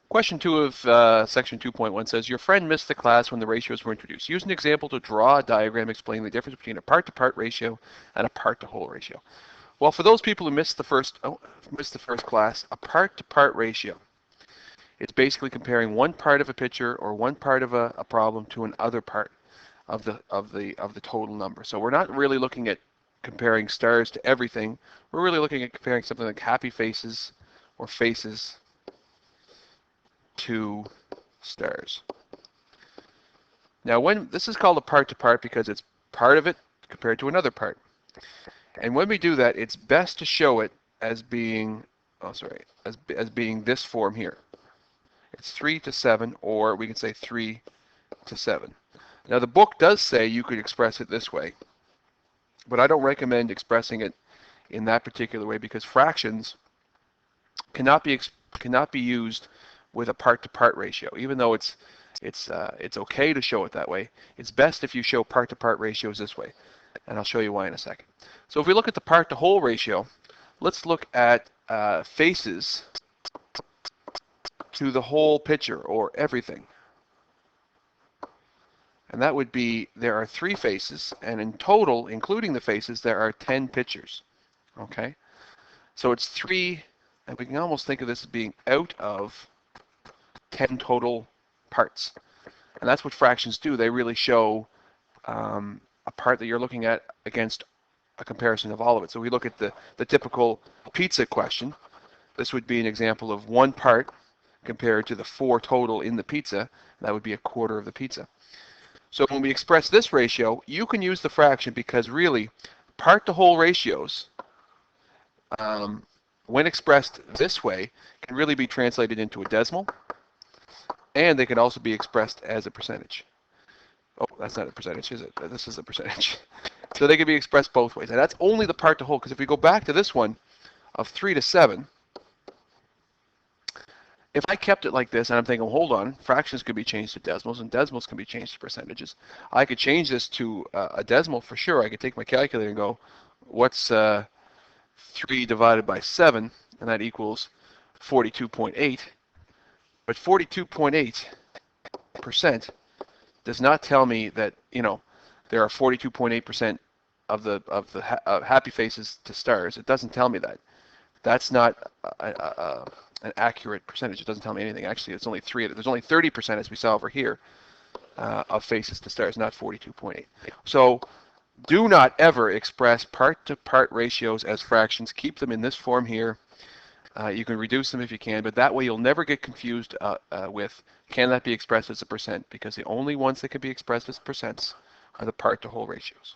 Question 2 of section 2.1 says, your friend missed the class when the ratios were introduced. Use an example to draw a diagram explaining the difference between a part-to-part ratio and a part-to-whole ratio. Well, for those people who missed the first class, a part-to-part ratio, it's basically comparing one part of a picture or one part of a problem to another part of the total number. So we're not really looking at comparing stars to everything. We're really looking at comparing something like happy faces or faces to stars. Now, when this is called a part-to-part because it's part of it compared to another part. And when we do that, it's best to show it as being, as being this form here. It's 3 to 7, or we can say 3 to 7. Now, the book does say you could express it this way, but I don't recommend expressing it in that particular way because fractions cannot be used with a part-to-part ratio. Even though it's okay to show it that way, it's best if you show part-to-part ratios this way, and I'll show you why in a second. So if we look at the part-to-whole ratio, let's look at faces to the whole picture or everything. And that would be, there are 3 faces, and in total, including the faces, there are 10 pictures. Okay? So it's 3, and we can almost think of this as being out of 10 total parts. And that's what fractions do. They really show a part that you're looking at against a comparison of all of it. So we look at the typical pizza question. This would be an example of 1 part compared to the 4 total in the pizza. That would be a quarter of the pizza. So when we express this ratio, you can use the fraction because really part-to-whole ratios, when expressed this way, can really be translated into a decimal, and they can also be expressed as a percentage. Oh, that's not a percentage, is it? This is a percentage. So they can be expressed both ways. And that's only the part-to-whole, because if we go back to this one of 3 to 7, if I kept it like this, and I'm thinking, well, hold on, fractions could be changed to decimals, and decimals can be changed to percentages. I could change this to a decimal for sure. I could take my calculator and go, what's 3 divided by 7? And that equals 42.8. But 42.8% does not tell me that, there are 42.8% of the happy faces to stars. It doesn't tell me that. That's not an accurate percentage. It doesn't tell me anything. Actually, it's only 3. There's only 30%, as we saw over here, of faces to stars, not 42.8. So do not ever express part-to-part ratios as fractions. Keep them in this form here. You can reduce them if you can, but that way you'll never get confused with, can that be expressed as a percent? Because the only ones that can be expressed as percents are the part-to-whole ratios.